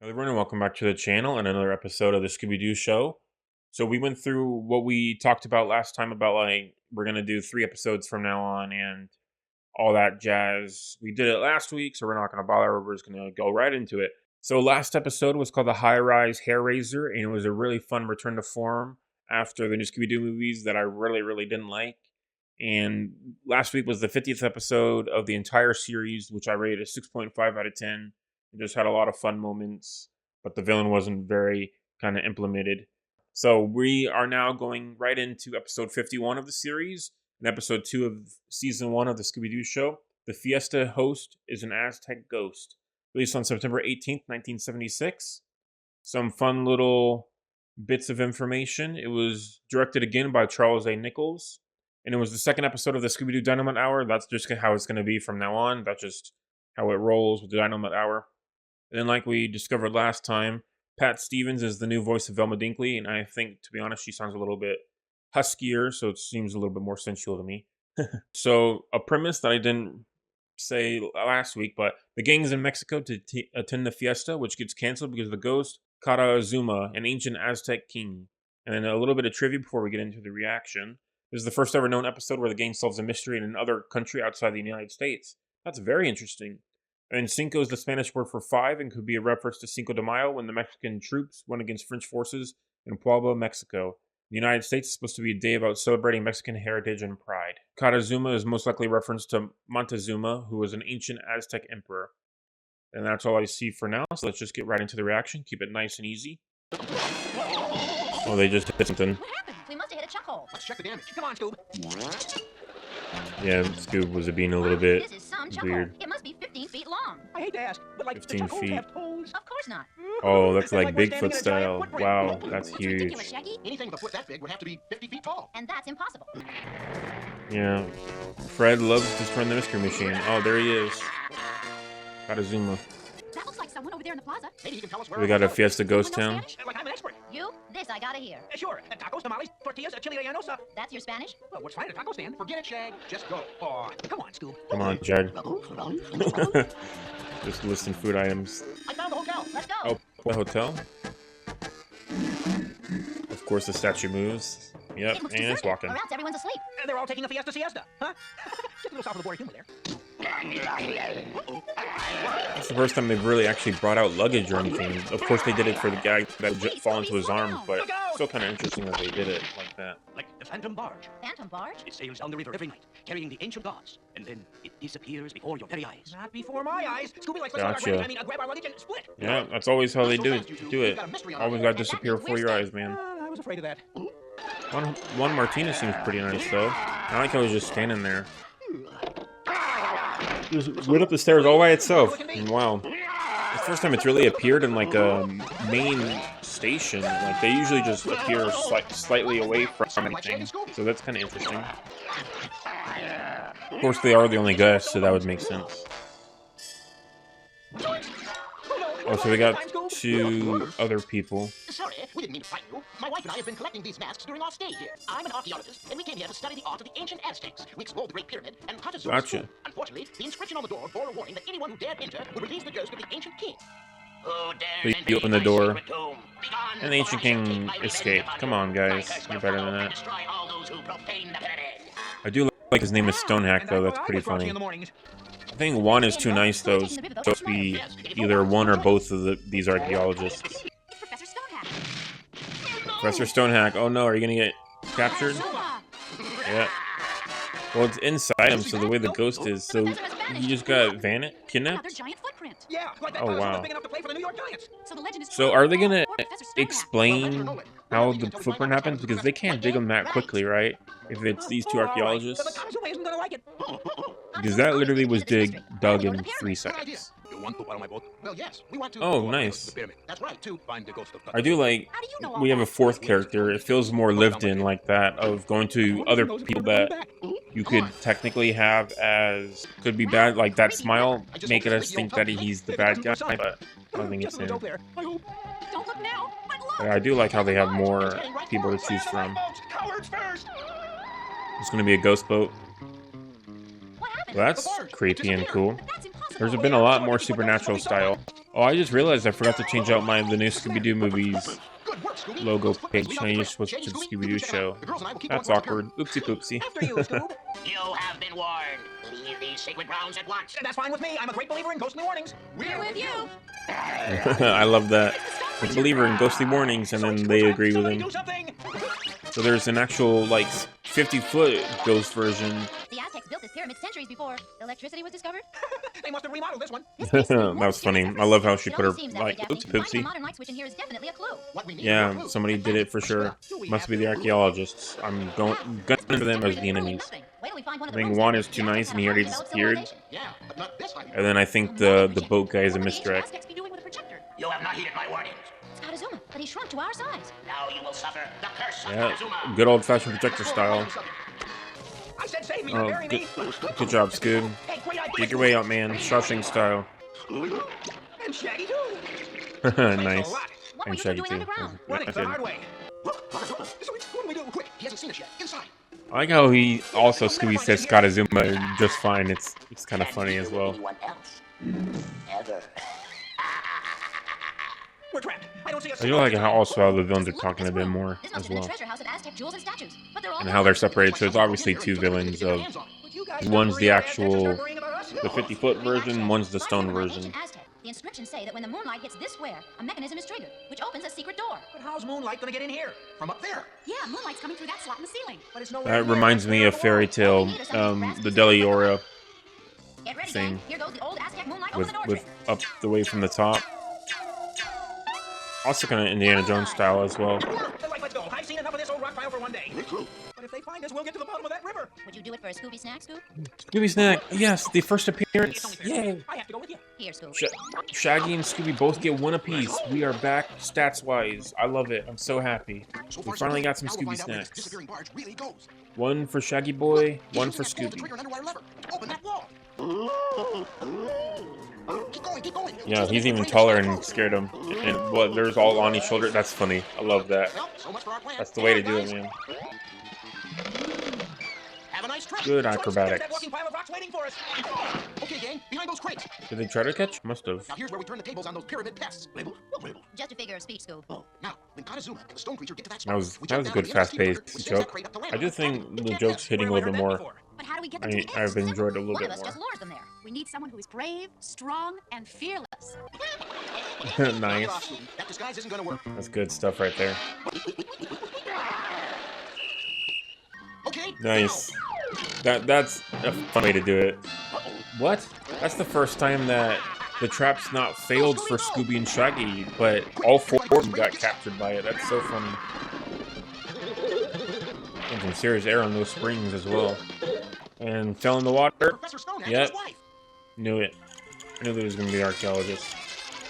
Hello everyone, and welcome back to the channel and another episode of the Scooby-Doo show. So we went through what we talked about last time about we're gonna do 3 episodes from now on and all that jazz. We did it last week, so we're not gonna bother. We're just gonna go right into it. So last episode was called the High Rise Hair Raiser, and it was a really fun return to form after the new Scooby-Doo movies that I really didn't like. And last week was the 50th episode of the entire series, which I rated a 6.5 out of 10. It just had a lot of fun moments, but the villain wasn't very kind of implemented. So we are now going right into episode 51 of the series, and episode 2 of season 1 of the Scooby-Doo show. The Fiesta host is an Aztec ghost. Released on September 18th, 1976. Some fun little bits of information. It was directed again by Charles A. Nichols. And it was the second episode of the Scooby-Doo Dynamite Hour. That's just how it's going to be from now on. That's just how it rolls with the Dynamite Hour. And then, like we discovered last time, Pat Stevens is the new voice of Velma Dinkley. And I think, to be honest, she sounds a little bit huskier, so it seems a little bit more sensual to me. So, a premise that I didn't say last week, but the gang is in Mexico to attend the fiesta, which gets canceled because of the ghost, Karazuma, an ancient Aztec king. And then a little bit of trivia before we get into the reaction. This is the first ever known episode where the gang solves a mystery in another country outside the United States. That's very interesting. And Cinco is the Spanish word for 5 and could be a reference to Cinco de Mayo when the Mexican troops went against French forces in Puebla, Mexico. The United States is supposed to be a day about celebrating Mexican heritage and pride. Karazuma is most likely a reference to Montezuma, who was an ancient Aztec emperor. And that's all I see for now, so let's just get right into the reaction. Keep it nice and easy. Oh, they just hit something. What happened? We must have hit a chuck hole. Let's check the damage. Come on, Scoob. Yeah, Scoob was being a little bit This is some chuck weird. hole. It must be 15 feet long. I hate to ask, but like 15 the chuck holes feet. have toes. Of course not. Oh, that's They're like we're standing Bigfoot in a giant style. footprint. Wow, that's It's huge. ridiculous, Shaggy. Anything with a foot that big would have to be 50 feet tall. And that's impossible. Yeah. Fred loves destroying the mystery machine. Oh, there he is. Karazuma. That looks like someone over there in the plaza. Maybe you can tell us where We got a Fiesta Ghost Someone Town. know Spanish? Like I'm an expert. You? This I gotta hear. Sure. Tacos, tamales, tortillas, chili rellenosa. That's your Spanish? Well, what's fine at a taco stand? Forget it, Shag. Just go. Oh, come on, Scoob. Come on, Jared. Just listing food items. I found the hotel. Let's go. Oh, the hotel. Of course, the statue moves. Yep, It looks and it's deserted, walking. or else everyone's asleep. And they're all taking a siesta, huh? Just a little south of the border humor there. That's the first time they've really actually brought out luggage or anything. Of course, they did it for the guy that would just fall into his arms, but still kind of interesting that they did it like that. Like the Phantom Barge. Phantom barge? It sails down the river every night, carrying the ancient gods, and then it disappears before your very eyes. Not before my eyes. Scooby likes Gotcha. grab our luggage and split. Yeah, that's always how they do it. Always gotta disappear before your eyes, man. I was afraid of that. Juan Martinez seems pretty nice, though. I like how he's just standing there. Just went up the stairs all by itself. And wow. It's the first time it's really appeared in like a main station. Like they usually just appear slightly away from anything. So that's kind of interesting. Of course, they are the only guests, so that would make sense. Oh, so we got 2 other people. Sorry, we didn't mean to frighten you. My wife and I have been collecting these masks during our stay here. I'm an archaeologist, and we came here to study the art of the ancient Aztecs. We explored the Great Pyramid and Montezuma's Gotcha. tomb. Unfortunately, the inscription on the door bore a warning that anyone who dared enter would release the ghost of the ancient king. Who dares You open the invade my door, secret tomb? Begone, and the ancient or I shall take king my revenge escaped. upon Come you. on, guys. My curse You're will better follow than and that. destroy all those who profane the pyramid. I do like his name is Stonehack, though. That's pretty funny. I think Juan is too nice, though. It's supposed to be either one or both of these archaeologists. It's Professor Stonehack. Professor Stonehack. Oh no, are you gonna get captured? Yeah. Well, it's inside him, so the way the ghost is, so he just got kidnapped? Another giant footprint. Yeah, like that Oh, dinosaur wow. was big enough to play for the New York Giants. So the legend is So true. are they gonna Or Professor Stonehack. explain how the footprint happens? Because they can't dig them that quickly, right? If it's these 2 All right, archaeologists. but the Karazuma isn't gonna like it. Because that literally was dug in 3 Good idea. seconds. You want to borrow my boat? Well, yes, we want to... Oh, nice. The pyramid. That's right, To find the ghost of I do like, How do you know all we have a that? 4th character. It feels more lived in like that, of going to other people that you could technically have as, could be bad, like that smile, making us think that he's the bad guy, but I don't think it's him. Don't look now. But look. But I do like how they have more people to choose from. Cowards first. It's gonna be a ghost boat. What happened? Well, that's creepy and cool. That's impossible. There's been a lot more supernatural style. Oh, I just realized I forgot to change out the new Scooby-Doo movies Good work, Scooby. logo Let's page. move I on need to the switch Change, to the Scooby. Scooby-Doo Check it out. show. The girls and I will keep That's going for awkward. Oopsie poopsie. After you, Scoob. You have been warned. Leave these sacred grounds at once. That's fine with me. I'm a great believer in ghostly warnings. We're with you. I love that. I'm a believer in ghostly warnings, and then they agree with Somebody him. do something. So there's an actual, like, 50-foot ghost version. The Aztecs built this pyramid centuries before electricity was discovered. They must have remodeled this one. That was funny. I love how she put her, like, Finding oopsie a poopsie. modern light switch in here is definitely a clue. What we need Yeah, is a clue. somebody did it for sure. Must be the archaeologists. I'm gunning for them as the enemies. Wait till we find one I of the think rooms Juan that is too the nice Aztecs and he had a already highly developed disappeared. civilization. Yeah, but not this time. And then I think the boat guy is a misdirect. Aztecs be doing with a projector? You have not heeded my warnings. Scott Azuma, but he shrunk to our size. Now you will suffer the curse of Yeah, Montezuma. good old-fashioned projector style. I said save me, Oh, not bury good, me. good job, Scoob. Hey, great idea. Dig your way out, man. Shawshank style. And Shaggy too. Nice. A lot. What were And you two Shaggy doing too. underground? Running I the did. hard way. So what do we do? Quick, he hasn't seen us yet. Inside. I like how he also Scooby says Scott Azuma just fine. It's kind of funny as well. Anyone else? Ever. We're trapped. I don't see a I do like how also how the villains are talking a bit more This must as have been well, the treasure house of Aztec jewels and statues, but they're all and how they're separated. So it's obviously two villains. Of one's the actual the 50-foot version, one's the stone version. The inscriptions say that when the moonlight hits this square, a mechanism is triggered, which opens a secret door. But how's moonlight gonna get in here? From up there. Yeah, moonlight's coming through that slot in the ceiling. But it's nowhere That near reminds the me center of the Fairy wall. Tale, the Deliora Get ready, thing gang. Here goes the old Aztec moonlight with over the door trick. up the way from the top. Also kind of Indiana Jones style as well. All right, let's go. I've seen enough of this old rock pile for one day. But if they find us, we'll get to the bottom of that river. Would you do it for a Scooby snack, Scoop? Scooby Snack, yes, the first appearance. Yay! I have to go with you. Here, Scoop. Shaggy and Scooby both get one apiece. We are back stats-wise. I love it. I'm so happy. So We far, finally so got some good. Now Scooby we'll find out where this snacks. disappearing barge really goes. One for Shaggy Boy, one for Using that pull to Scooby. trigger an underwire lever. Open that wall. Keep going, keep going. Yeah, Just he's make even the taller train and close. scared him. And what? There's all on his shoulder. That's funny. I love that. Well, so much for our plan. That's the way to Come do on, it, man. Have a nice trip. Good There's acrobatics. that walking pile of rocks waiting for us. Okay, gang, behind those crates. Did they try to catch? Must have. Now here's where we turn the tables on those pyramid pests. Label? What label? Just a figure of speech, Scoop. Oh, now, when Katazuma and the stone creature get to that That spot, was we that jump was a down good to the end of the steam fast-paced ladder, which sends that joke. crate up to land. I do think You the can't joke's miss. hitting a Where little bit have I heard more. that before? But how do we get them to the edge? I've enjoyed it a little One bit of us more. just lures them there. We need someone who is brave, strong, and fearless. Knock it Nice. off, Scooby. That disguise isn't gonna work. That's good stuff right there. Okay. Nice. That's a fun way to do it. What? That's the first time that the trap's not failed for Scooby and Shaggy, but all four of them got captured by it. That's so funny. And some serious air on those springs as well. And fell in the water. Professor Stone and Yep. his wife. Knew it. I knew there was going to be archaeologists.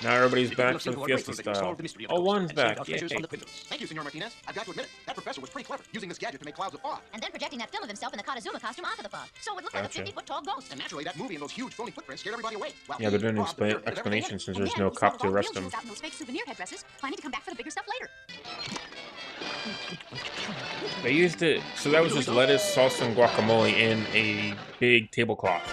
Now everybody's back for the Fiesta style. Oh, Juan's back. Yay. Thank you, Senor Martinez. I've got to admit it, that professor was pretty clever, using this gadget to make clouds of fog. And then projecting that film of himself in the Katazuma costume onto the fog. So it would look like a Gotcha. 50-foot tall ghost. And naturally, that movie and those huge floating footprints scared everybody away. Well, Yeah, they're doing Bob, the pyramid, everything explanations since And there's then no we cop smuggled to all the arrest real them. jewels out in those fake souvenir headdresses, planning to come back for the bigger stuff later. They used it, so that was just lettuce, salsa, and guacamole in a big tablecloth.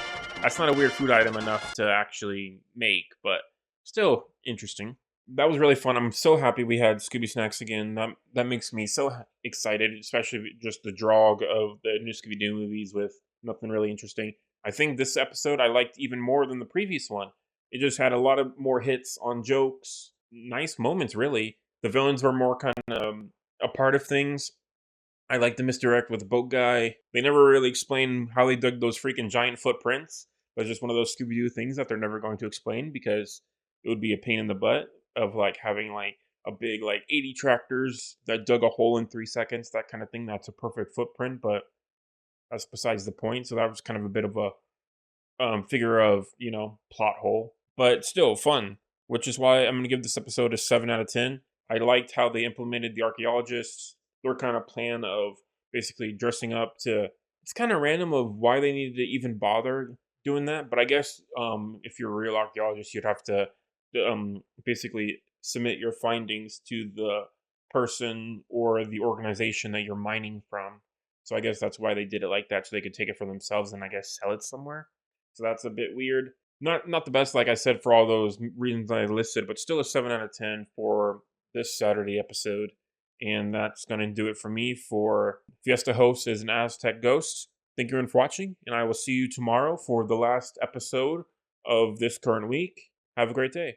That's not a weird food item enough to actually make, but still interesting. That was really fun. I'm so happy we had Scooby Snacks again. That makes me so excited, especially just the drog of the new Scooby-Doo movies with nothing really interesting. I think this episode I liked even more than the previous one. It just had a lot of more hits on jokes, nice moments, really. The villains were more kind of a part of things. I like the misdirect with the boat guy. They never really explain how they dug those freaking giant footprints. But it's just one of those Scooby-Doo things that they're never going to explain because it would be a pain in the butt of like having like a big like 80 tractors that dug a hole in 3 seconds, that kind of thing. That's a perfect footprint, but that's besides the point. So that was kind of a bit of a figure of, plot hole. But still fun, which is why I'm going to give this episode a 7 out of 10. I liked how they implemented the archaeologists, their kind of plan of basically dressing up to... It's kind of random of why they needed to even bother doing that, but I guess if you're a real archaeologist, you'd have to basically submit your findings to the person or the organization that you're mining from. So I guess that's why they did it like that, so they could take it for themselves and I guess sell it somewhere. So that's a bit weird. Not the best, like I said, for all those reasons I listed, but still a 7 out of 10 for this Saturday episode. And that's going to do it for me for Fiesta host as an Aztec Ghost. Thank you everyone for watching, and I will see you tomorrow for the last episode of this current week. Have a great day.